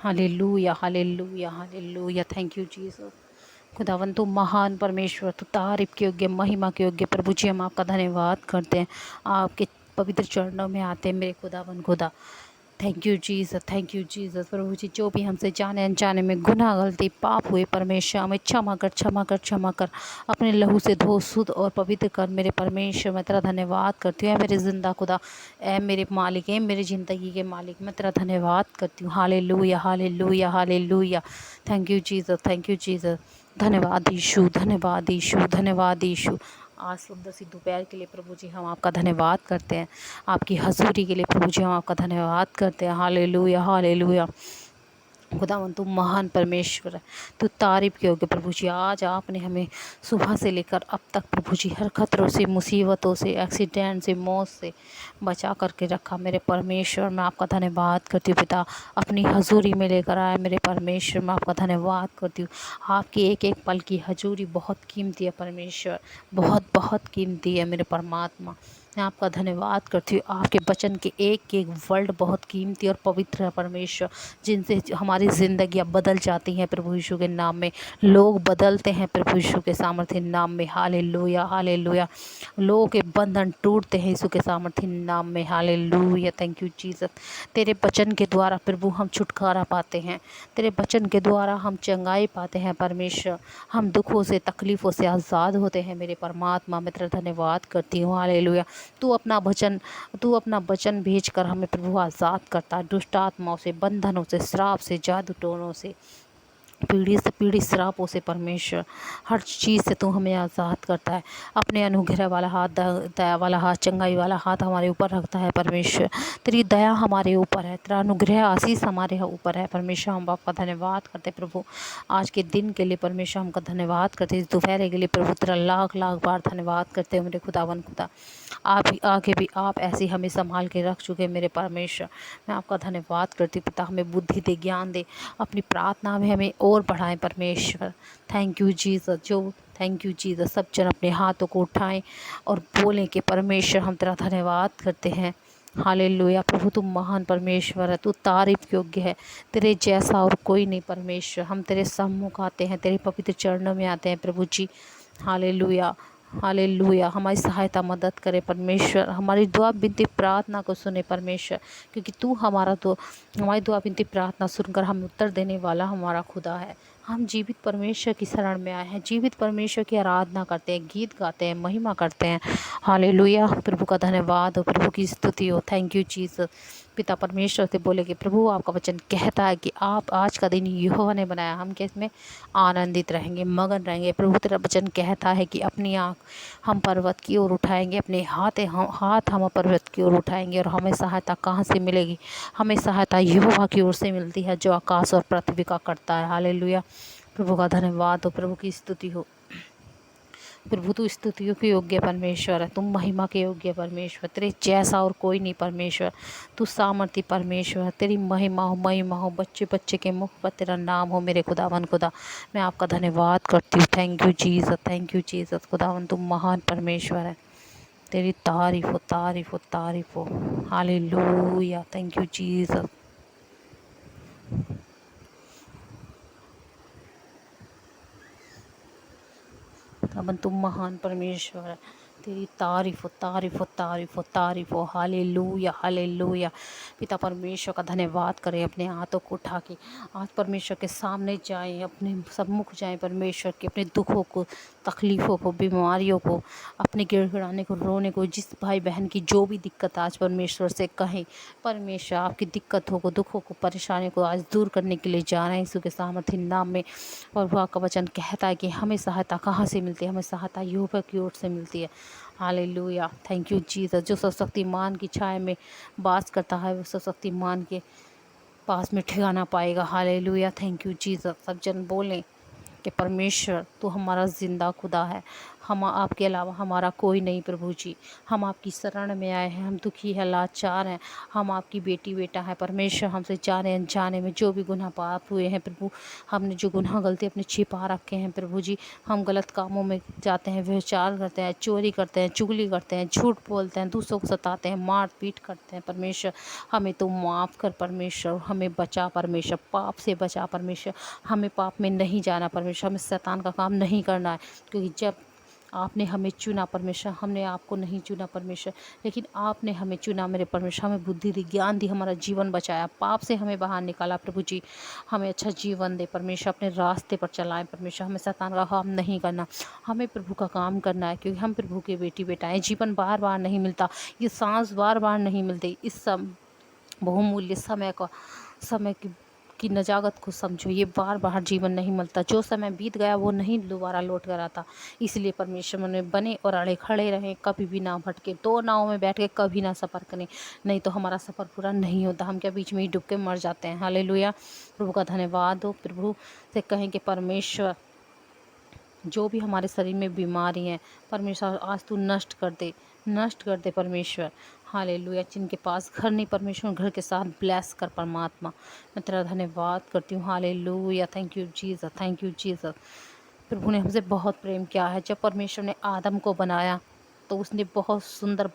Hallelujah, hallelujah, hallelujah. Thank you Jesus. खुदावन तू महान परमेश्वर, तू तारीफ के योग्य, महिमा के योग्य। प्रभु जी हम आपका धन्यवाद करते हैं, आपके पवित्र चरणों में आते हैं मेरे खुदावन खुदा। Thank you Jesus, thank you Jesus. प्रभु जी जो भी हमसे जाने अनजाने में गुनाह गलती पाप हुए, परमेश्वर हमें क्षमा कर, क्षमा कर, क्षमा कर। अपने लहू से धो, शुद्ध और पवित्र कर मेरे परमेश्वर। मैं तेरा धन्यवाद करती हूँ, ऐ मेरे जिंदा खुदा, ऐ मेरे मालिक, ऐ मेरी ज़िंदगी के मालिक। मैं तेरा धन्यवाद करती हूँ। Hallelujah, hallelujah, hallelujah. Thank you Jesus, thank you Jesus. धन्यवाद यीशु, धन्यवाद यीशु, धन्यवाद यीशु। आज सुंदर सी दोपहर के लिए प्रभु जी हम आपका धन्यवाद करते हैं, आपकी हजूरी के लिए प्रभु जी हम आपका धन्यवाद करते हैं। Hallelujah, hallelujah. खुदावन तू महान परमेश्वर है, तू तारीफ के योग्य। प्रभु जी आज आपने हमें सुबह से लेकर अब तक प्रभु जी हर खतरों से, मुसीबतों से, एक्सीडेंट से, मौत से बचा करके रखा मेरे परमेश्वर। मैं आपका धन्यवाद करती हूँ पिता, अपनी हजूरी में लेकर आया मेरे परमेश्वर। मैं आपका धन्यवाद करती हूँ, आपकी एक एक पल की हजूरी बहुत कीमती है परमेश्वर, बहुत बहुत कीमती है मेरे परमात्मा। मैं आपका धन्यवाद करती हूँ, आपके वचन के एक एक वर्ड बहुत कीमती और पवित्र है परमेश्वर, जिनसे हमारी ज़िंदगियाँ बदल जाती हैं प्रभु यीशु के नाम में। लोग बदलते हैं प्रभु यीशु के सामर्थ्य नाम में। Hallelujah, hallelujah. लोगों के बंधन टूटते हैं यीशु के सामर्थ्य नाम में। Hallelujah, thank you Jesus. तेरे वचन के द्वारा प्रभु हम छुटकारा पाते हैं, तेरे वचन के द्वारा हम चंगाई पाते हैं परमेश्वर। हम दुखों से, तकलीफ़ों से आज़ाद होते हैं मेरे परमात्मा। मैं तेरा धन्यवाद करती हूँ। हालेलुया। तू अपना वचन भेजकर हमें प्रभु आज़ाद करता है दुष्ट आत्माओं से, बंधनों से, श्राप से, जादू टोनों से, पीढ़ी से पीढ़ी श्रापों से परमेश्वर। हर चीज़ से तू हमें आज़ाद करता है। अपने अनुग्रह वाला हाथ, दया वाला हाथ, चंगाई वाला हाथ हमारे ऊपर रखता है परमेश्वर। तेरी दया हमारे ऊपर है, तेरा अनुग्रह आशीष हमारे ऊपर है परमेश्वर। हम आपका धन्यवाद करते हैं प्रभु, आज के दिन के लिए परमेश्वर हमका धन्यवाद करते हैं, इस दोपहर के लिए प्रभु तेरा लाख लाख बार धन्यवाद करते हैं मेरे खुदावन खुदा। आप ही आगे भी आप ऐसे हमें संभाल के रख चुके मेरे परमेश्वर। मैं आपका धन्यवाद करती हूँ पिता, हमें बुद्धि दे, ज्ञान दे, अपनी प्रार्थना में हमें और बढ़ाएं परमेश्वर। Thank you Jesus. Thank you Jesus. सब जन अपने हाथों को उठाएं और बोलें कि परमेश्वर हम तेरा धन्यवाद करते हैं। हालेलुया। प्रभु तू महान परमेश्वर है, तू तारीफ योग्य है, तेरे जैसा और कोई नहीं परमेश्वर। हम तेरे सम्मुख आते हैं, तेरे पवित्र चरणों में आते हैं प्रभु जी। Hallelujah, hallelujah. हमारी सहायता मदद करे परमेश्वर, हमारी दुआ विनती प्रार्थना को सुने परमेश्वर, क्योंकि तू हमारी दुआ विनती प्रार्थना सुनकर हम उत्तर देने वाला हमारा खुदा है। हम जीवित परमेश्वर की शरण में आए हैं, जीवित परमेश्वर की आराधना करते हैं, गीत गाते हैं, महिमा करते हैं। हालेलुया। प्रभु का धन्यवाद हो, प्रभु की स्तुति हो। Thank you Jesus. पिता परमेश्वर से बोले कि प्रभु आपका वचन कहता है कि आप आज का दिन यहोवा ने बनाया, हम क्या इसमें आनंदित रहेंगे, मगन रहेंगे। प्रभु तेरा वचन कहता है कि अपनी आँख हम पर्वत की ओर उठाएंगे, अपने हाथ हम पर्वत की ओर उठाएंगे, और हमें सहायता कहाँ से मिलेगी? हमें सहायता यहोवा की ओर से मिलती है, जो आकाश और पृथ्वी का करता है। हालेलुया। प्रभु का धन्यवाद हो, प्रभु की स्तुति हो। प्रभु तू स्तुतियों के योग्य परमेश्वर है, तुम महिमा के योग्य परमेश्वर, तेरे जैसा और कोई नहीं परमेश्वर। तू सामर्थी परमेश्वर है, तेरी महिमा हो, महिमा हो, बच्चे बच्चे के मुख पर तेरा नाम हो मेरे खुदावन खुदा। मैं आपका धन्यवाद करती हूँ। Thank you Jesus, thank you Jesus. खुदावन तुम महान परमेश्वर है, तेरी तारीफ हो, तारीफ हो, तारीफ हो। हालेलुया। Thank you Jesus. खुदावन तुम महान परमेश्वर है, तेरी तारीफ हो, तारीफ हो, तारीफ हो, तारीफ हो। Hallelujah, hallelujah. पिता परमेश्वर का धन्यवाद करें, अपने हाथों को उठा के आज परमेश्वर के सामने जाएं, अपने सम्मुख जाएं परमेश्वर के, अपने दुखों को, तकलीफ़ों को, बीमारियों को, अपने गिड़गिड़ाने को, रोने को, जिस भाई बहन की जो भी दिक्कत आज परमेश्वर से कहें। परमेश्वर आपकी दिक्कतों को, दुखों को, परेशानी को आज दूर करने के लिए जा रहे हैं यीशु के सामर्थ्य नाम में। और वह का वचन कहता है कि हमें सहायता कहाँ से मिलती है? हमें सहायता यहोवा की ओर से मिलती है। हालेलुया। Thank you Jesus. जो सर्वशक्तिमान की छाया में वास करता है, वो सर्वशक्तिमान के पास में ठिकाना पाएगा। हालेलुया। Thank you Jesus. सब जन बोलें कि परमेश्वर तू हमारा ज़िंदा खुदा है, हम आपके अलावा हमारा कोई नहीं प्रभु जी। हम आपकी शरण में आए हैं, हम दुखी हैं, लाचार हैं, हम आपकी बेटी बेटा है परमेश्वर। हमसे जाने अनजाने में जो भी गुनाह पाप हुए हैं प्रभु, हमने जो गुनाह गलती अपने छिपा रखे हैं प्रभु जी, हम गलत कामों में जाते हैं, व्यभिचार करते हैं, चोरी करते हैं, चुगली करते हैं, झूठ बोलते हैं, दूसरों को सताते हैं, मार पीट करते हैं परमेश्वर। हमें तो माफ़ कर परमेश्वर, हमें बचा परमेश्वर, पाप से बचा परमेश्वर। हमें पाप में नहीं जाना परमेश्वर, हमें शैतान का काम नहीं करना है, क्योंकि जब आपने हमें चुना परमेश्वर, हमने आपको नहीं चुना परमेश्वर, लेकिन आपने हमें चुना मेरे परमेश्वर। हमें बुद्धि दी, ज्ञान दी, हमारा जीवन बचाया, पाप से हमें बाहर निकाला प्रभु जी। हमें अच्छा जीवन दे परमेश्वर, अपने रास्ते पर चलाएं परमेश्वर। हमें शैतान का काम नहीं करना, हमें प्रभु का काम करना है, क्योंकि हम प्रभु के बेटी बेटा हैं। जीवन बार बार नहीं मिलता, ये सांस बार बार नहीं मिलती। इस बहुमूल्य समय की नजाकत को समझो, ये बार बार जीवन नहीं मिलता। जो समय बीत गया वो नहीं दोबारा लौट कर आता। इसलिए परमेश्वर में बने और अड़े खड़े रहें, कभी भी ना भटके। दो नाव में बैठ के कभी ना सफ़र करें, नहीं तो हमारा सफ़र पूरा नहीं होता। हम क्या बीच में ही डूब के मर जाते हैं। हालेलुया, प्रभु का धन्यवाद हो। प्रभु से कहें कि परमेश्वर, जो भी हमारे शरीर में बीमारी है परमेश्वर, आज तू नष्ट कर दे, नष्ट कर दे परमेश्वर। हालेलुया, जिनके पास घर नहीं परमेश्वर, घर के साथ ब्लेस कर परमात्मा। मैं तेरा धन्यवाद करती हूँ। Hallelujah, thank you Jesus, thank you Jesus. प्रभु ने हमसे बहुत प्रेम किया है। जब परमेश्वर ने आदम को बनाया तो उसने बहुत सुंदर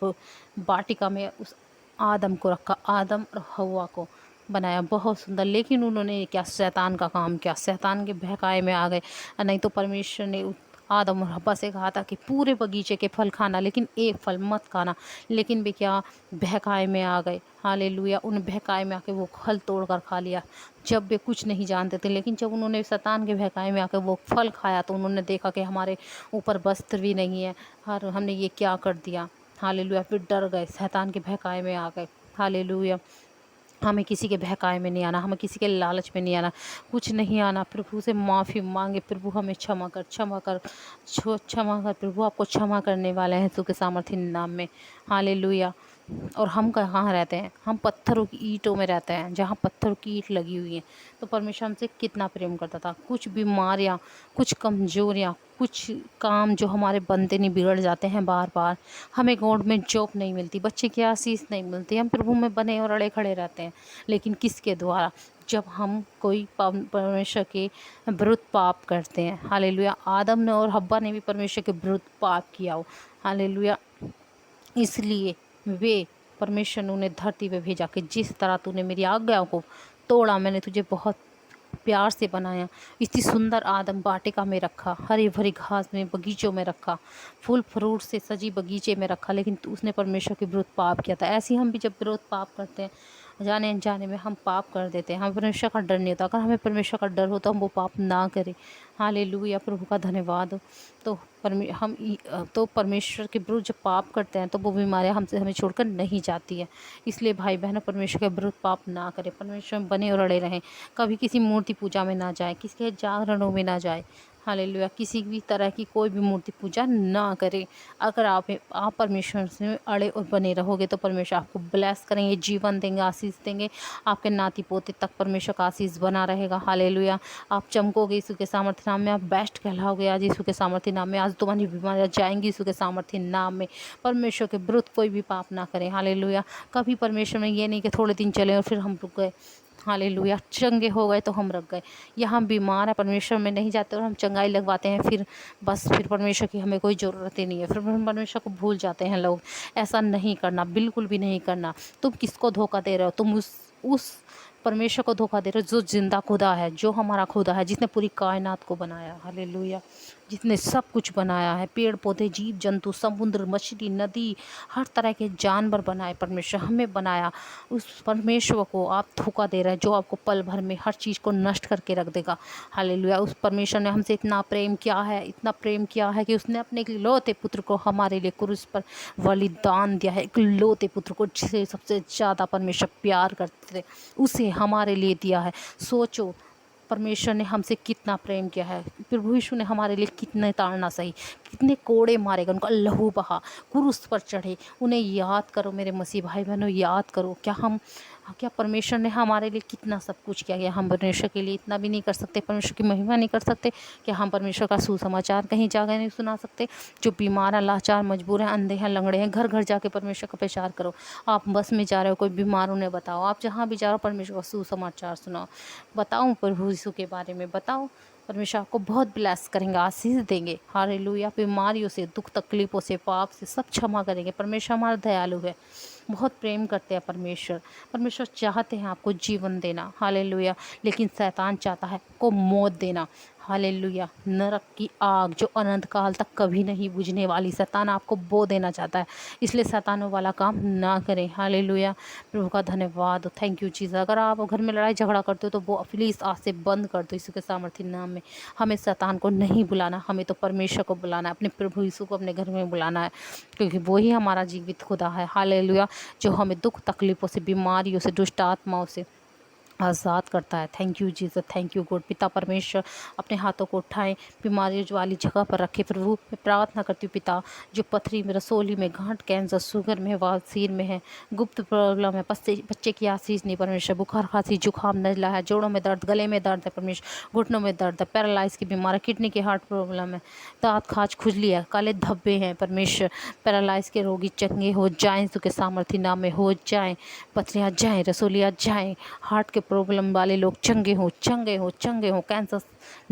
वाटिका में उस आदम को रखा, आदम और हव्वा को बनाया, बहुत सुंदर। लेकिन उन्होंने क्या, शैतान का काम किया, शैतान के बहकाए में आ गए। नहीं तो परमेश्वर ने आदम और हव्वा से कहा था कि पूरे बगीचे के फल खाना, लेकिन एक फल मत खाना। लेकिन वे क्या, बहकाए में आ गए। हालेलुया, उन बहकाए में आके वो फल तोड़ कर खा लिया, जब वे कुछ नहीं जानते थे। लेकिन जब उन्होंने शैतान के बहकाए में आकर वो फल खाया तो उन्होंने देखा कि हमारे ऊपर वस्त्र भी नहीं है, और हमने ये क्या कर दिया। हालेलुया, फिर डर गए, शैतान के बहकाए में आ गए। हालेलुया, हमें किसी के बहकाए में नहीं आना, हमें किसी के लालच में नहीं आना, कुछ नहीं आना। प्रभु से माफ़ी मांगे, प्रभु हमें क्षमा कर, क्षमा कर, क्षमा कर। प्रभु आपको क्षमा करने वाले हैं यीशु के सामर्थ्य नाम में। हालेलुया। और हम कहाँ रहते हैं, हम पत्थरों की ईंटों में रहते हैं, जहाँ पत्थरों की ईंट लगी हुई है। तो परमेश्वर हमसे कितना प्रेम करता था। कुछ बीमारियाँ, कुछ कमजोरियाँ, कुछ काम जो हमारे बनते नहीं, बिगड़ जाते हैं बार बार। हमें गवर्नमेंट जॉब नहीं मिलती, बच्चे की आशीष नहीं मिलती, हम प्रभु में बने और अड़े खड़े रहते हैं। लेकिन किसके द्वारा, जब हम कोई परमेश्वर के विरुद्ध पाप करते हैं। हालेलुया, आदम ने और हव्वा ने भी परमेश्वर के विरुद्ध पाप किया हो। हालेलुया, इसलिए वे, परमेश्वर ने उन्हें धरती पे भेजा कि जिस तरह तूने मेरी आज्ञाओं को तोड़ा, मैंने तुझे बहुत प्यार से बनाया, इतनी सुंदर आदम वाटिका में रखा, हरी भरी घास में, बगीचों में रखा, फूल फ्रूट से सजी बगीचे में रखा, लेकिन उसने परमेश्वर के विरुद्ध पाप किया था। ऐसे ही हम भी जब विरुद्ध पाप करते हैं, जाने अनजाने में हम पाप कर देते हैं। हमें परमेश्वर का डर नहीं होता। अगर हमें परमेश्वर का डर हो तो हम वो पाप ना करें। हालेलुया, प्रभु का धन्यवाद हो। तो तो परमेश्वर के विरुद्ध जब पाप करते हैं तो वो बीमारियां हमसे हमें छोड़कर नहीं जाती है। इसलिए भाई बहनों, परमेश्वर के विरुद्ध पाप ना करें, परमेश्वर में बने और अड़े रहें। कभी किसी मूर्ति पूजा में ना जाए, किसी के जागरणों में ना जाए। हालेलुया, किसी भी तरह की कोई भी मूर्ति पूजा ना करें। अगर आप परमेश्वर से अड़े और बने रहोगे तो परमेश्वर आपको ब्लेस करेंगे, जीवन देंगे, आशीष देंगे। आपके नाती पोते तक परमेश्वर का आशीष बना रहेगा। हालेलुया, आप चमकोगे यीशु के सामर्थ्य नाम में, आप बेस्ट कहलाओगे आज यीशु के सामर्थ्य नाम में। आज तुम्हारी बीमारियां जाएंगी यीशु के सामर्थ्य नाम में। परमेश्वर के विरुद्ध कोई भी पाप ना करें। हालेलुया, कभी परमेश्वर में ये नहीं कि थोड़े दिन चले और फिर हम रुक गए। हालेलुया, चंगे हो गए तो हम रख गए, या हम बीमार हैं परमेश्वर में नहीं जाते और हम चंगाई लगवाते हैं, फिर परमेश्वर की हमें कोई ज़रूरत ही नहीं है, फिर हम परमेश्वर को भूल जाते हैं लोग। ऐसा नहीं करना, बिल्कुल भी नहीं करना। तुम किसको धोखा दे रहे हो? तुम उस परमेश्वर को धोखा दे रहे हो जो जिंदा खुदा है, जो हमारा खुदा है, जिसने पूरी कायनात को बनाया। हालेलुया, जिसने सब कुछ बनाया है, पेड़ पौधे, जीव जंतु, समुद्र, मछली, नदी, हर तरह के जानवर बनाए परमेश्वर, हमें बनाया। उस परमेश्वर को आप धोखा दे रहे हैं जो आपको पल भर में हर चीज़ को नष्ट करके रख देगा। हालेलुया, उस परमेश्वर ने हमसे इतना प्रेम किया है, इतना प्रेम किया है कि उसने अपने इकलौते पुत्र को हमारे लिए क्रूस पर बलिदान दिया है। इकलौते पुत्र को, जिसे सबसे ज़्यादा परमेश्वर प्यार करते थे, उसे हमारे लिए दिया है। सोचो, परमेश्वर ने हमसे कितना प्रेम किया है। प्रभु यीशु ने हमारे लिए कितने ताड़ना सही, कितने कोड़े मारे गए, उनका लहू बहा, क्रूस पर चढ़े। उन्हें याद करो मेरे मसीह भाई बहनों, याद करो। क्या हम क्या परमेश्वर ने हमारे लिए कितना सब कुछ किया गया, हम परमेश्वर के लिए इतना भी नहीं कर सकते, परमेश्वर की महिमा नहीं कर सकते? क्या हम परमेश्वर का सुसमाचार कहीं जाकर नहीं सुना सकते? जो बीमार हैं, लाचार, मजबूर हैं, अंधे हैं, लंगड़े हैं, घर घर जाके परमेश्वर का प्रचार करो। आप बस में जा रहे हो, कोई बीमार, उन्हें बताओ। आप जहाँ भी जा रहे हो परमेश्वर का सुसमाचार सुनाओ, बताओ प्रभु यीशु के बारे में बताओ। परमेश्वर आपको बहुत ब्लेस करेंगे, आशीष देंगे। हालेलुया। बीमारियों से, दुख तकलीफ़ों से, पाप से सब क्षमा करेंगे। परमेश्वर हमारा दयालु है, बहुत प्रेम करते हैं परमेश्वर। परमेश्वर चाहते हैं आपको जीवन देना, हालेलुया, लेकिन शैतान चाहता है आपको मौत देना। हालेलुया। नरक की आग जो अनंत काल तक कभी नहीं बुझने वाली, शैतान आपको वो देना चाहता है, इसलिए शैतानों वाला काम ना करें। हालेलुया। प्रभु का धन्यवाद, थैंक यू चीज़। अगर आप घर में लड़ाई झगड़ा करते हो तो वो प्लीज़ आज से बंद कर दो यीशु के सामर्थ्य नाम में। हमें शैतान को नहीं बुलाना, हमें तो परमेश्वर को बुलाना है, अपने प्रभु यीशु को अपने घर में बुलाना है, क्योंकि वो ही हमारा जीवित खुदा है। हालेलुया। जो हमें दुख तकलीफ़ों से, बीमारियों से, दुष्ट आत्माओं से आज़ाद करता है। Thank you Jesus, thank you God. पिता परमेश्वर, अपने हाथों को उठाएं, बीमारी वाली जगह पर रखें प्रभु। मैं प्रार्थना करती हूँ पिता, जो पथरी में, रसोली में, गांठ, कैंसर, शुगर में, वासीर में है, गुप्त प्रॉब्लम है, बच्चे की आशीष नहीं परमेश्वर, बुखार, खांसी, जुकाम, नजला है, जोड़ों में दर्द, गले में दर्द है परमेश्वर, घुटनों में दर्द है, पैरालाइज की बीमारी, किडनी की हार्ट प्रॉब्लम है, दांत खाज, खुजली है, काले धब्बे हैं परमेश्वर, पैरालाइज के रोगी चंगे हो जाएं, यीशु के सामर्थ्य नाम में हो जाएं, पथरियाँ जाएं, रसोलियाँ जाएं, हार्ट के प्रॉब्लम वाले लोग चंगे हो, चंगे हो, चंगे हो, कैंसर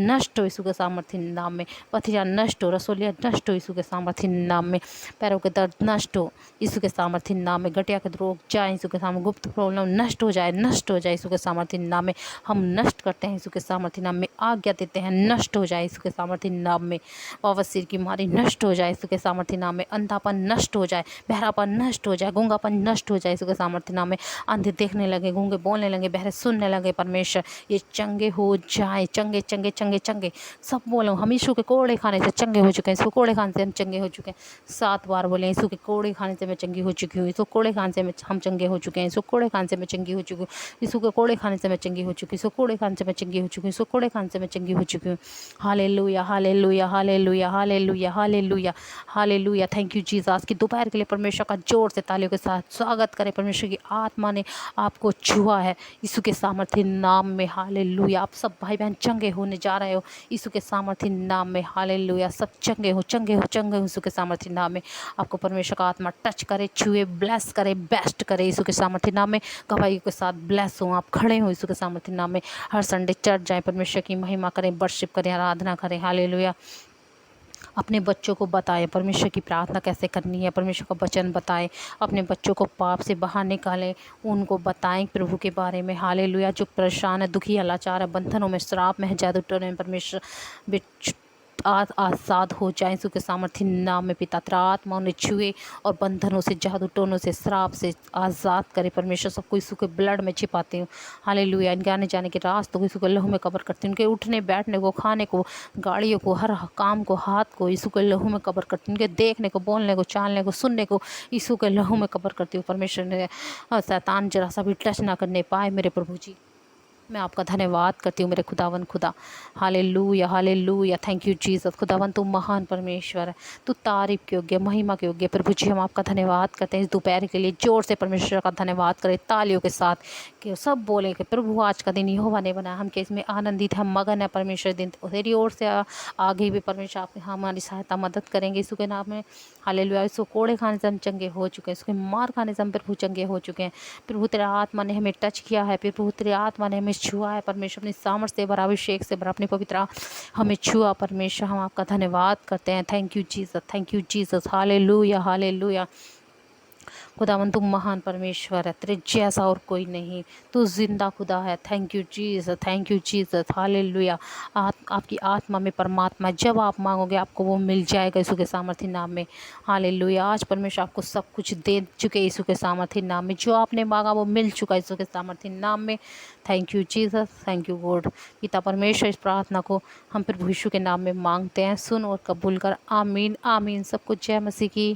नष्ट हो यीशु के सामर्थ्य नाम में, पथरियाँ नष्ट हो, रसोलियाँ नष्ट हो यीशु के सामर्थ्य नाम में, पैरों के दर्द नष्ट हो यीशु के सामर्थ्य नाम में, गठिया के रोग जाए यीशु के सामने, गुप्त प्रॉब्लम नष्ट हो जाए, नष्ट हो जाए यीशु के सामर्थ्य नाम में। हम नष्ट करते हैं यीशु के सामर्थ्य नाम में, आज्ञा देते हैं नष्ट हो जाए यीशु के सामर्थ्य नाम में, बवासीर की बीमारी नष्ट हो जाए यीशु के सामर्थ्य नाम में, अंधापन नष्ट हो जाए, बहरापन नष्ट हो जाए, गूंगापन नष्ट हो जाए यीशु के सामर्थ्य नाम में, अंधे देखने लगे, गूंगे बोलने लगे, बहरे सुनने लगे परमेश्वर, ये चंगे हो जाए, चंगे चंगे चंगे चंगे सब बोलो। हम यीशु के कोड़े खाने से चंगे हो चुके हैं, यीशु कोड़े खाने से हम चंगे हो चुके हैं। 7 बार बोले, यीशु के कोड़े खाने से मैं चंगी हो चुकी हूँ, यीशु कोड़े खाने से हम चंगे हो चुके हैं, यीशु कोड़े खाने से मैं चंगी हो चुकी हूँ, यीशु के कोड़े खाने से मैं चंगी हो चुकी हूँ, यीशु कोड़े खाने से मैं चंगी हो चुकी हूँ, यीशु कोड़े खाने से मैं चंगी हो चुकी हूँ। Hallelujah, hallelujah, hallelujah, hallelujah, hallelujah, hallelujah. Thank you Jesus. आज की दोपहर के लिए परमेश्वर का जोर से तालियों के साथ स्वागत करें। परमेश्वर की आत्मा ने आपको छुआ है यीशु के सामर्थ्य नाम में। हालेलुया। आप सब भाई बहन चंगे होने जा रहे हो यीशु के सामर्थ्य नाम में। हालेलुया। सब चंगे हो, चंगे हो, चंगे हो यीशु के सामर्थ्य नाम में। आपको परमेश्वर का आत्मा टच करे, छुए, ब्लेस करे, बेस्ट करे यीशु के सामर्थ्य नाम में। गवाही के साथ ब्लेस हो, आप खड़े हो यीशु के सामर्थ्य नाम में। हर संडे चर्च जाएं, परमेश्वर की महिमा करें, वर्शिप करें, आराधना करें। हालेलुया। अपने बच्चों को बताएं परमेश्वर की प्रार्थना कैसे करनी है, परमेश्वर का वचन बताएं, अपने बच्चों को पाप से बाहर निकालें, उनको बताएं प्रभु के बारे में। हालेलुया। जो परेशान है, दुखी है, लाचार है, बंधनों में, श्राप में है, जादू टोने में, परमेश्वर आज़ाद हो जाए यीशु के सामर्थ्य नाम में। पिता तेरा आत्मा उन्हें छुए और बंधनों से, जादू टोनों से, श्राप से आज़ाद करे परमेश्वर। सबको यीशु के ब्लड में छिपाते हूँ। हालेलुया। इनके आने जाने के रास्ते को यीशु के लहू में कवर करते हैं, उनके उठने बैठने को, खाने को, गाड़ियों को, हर काम को, हाथ को यीशु के लहू में कवर करते हैं, उनके देखने को, बोलने को, चालने को, सुनने को यीशु के लहू में कवर करती हूँ परमेश्वर ने। शैतान जरा सा भी टच ना करने पाए मेरे प्रभु जी। मैं आपका धन्यवाद करती हूँ मेरे खुदावन खुदा। Hallelujah, hallelujah. Thank you Jesus. खुदावन तू महान परमेश्वर है, तू तारीफ के योग्य, महिमा के योग्य। प्रभु जी हम आपका धन्यवाद करते हैं इस दोपहर के लिए। जोर से परमेश्वर का धन्यवाद करें तालियों के साथ, कि सब बोले कि प्रभु आज का दिन यहोवा ने बनाया, हम के इसमें आनंदित हैं, मगन है परमेश्वर। दिन तेरी ओर से आगे भी परमेश्वर आप हमारी सहायता मदद करेंगे यीशु के नाम में। हालेलुया। इसको कोड़े खाने से हम चंगे हो चुके हैं, इसके मार खाने से हम प्रभु चंगे हो चुके हैं। प्रभु तेरा आत्मा ने हमें टच किया है, प्रभु तेरे आत्मा ने हमें छुआ है परमेश्वर, अपनी सामर्थ से भरा, अभिषेक से भरा, अपने पवित्र हमें छुआ परमेश्वर। हम आपका धन्यवाद करते हैं। Thank you Jesus, thank you Jesus. Hallelujah, hallelujah. खुदावन तू महान परमेश्वर है, तेरे जैसा और कोई नहीं, तू जिंदा खुदा है। Thank you Jesus, thank you Jesus. Hallelujah. आपकी आत्मा में परमात्मा, जब आप मांगोगे आपको वो मिल जाएगा यीशु के सामर्थ्य नाम में। हालेलुया। आज परमेश्वर आपको सब कुछ दे चुके यीशु के सामर्थ्य नाम में, जो आपने मांगा वो मिल चुका यीशु के सामर्थ्य नाम में। Thank you Jesus, thank you God. पिता परमेश्वर इस प्रार्थना को हम प्रभु यीशु के नाम में मांगते हैं, सुन और कबूल कर। आमीन, आमीन। सबको जय मसीह की।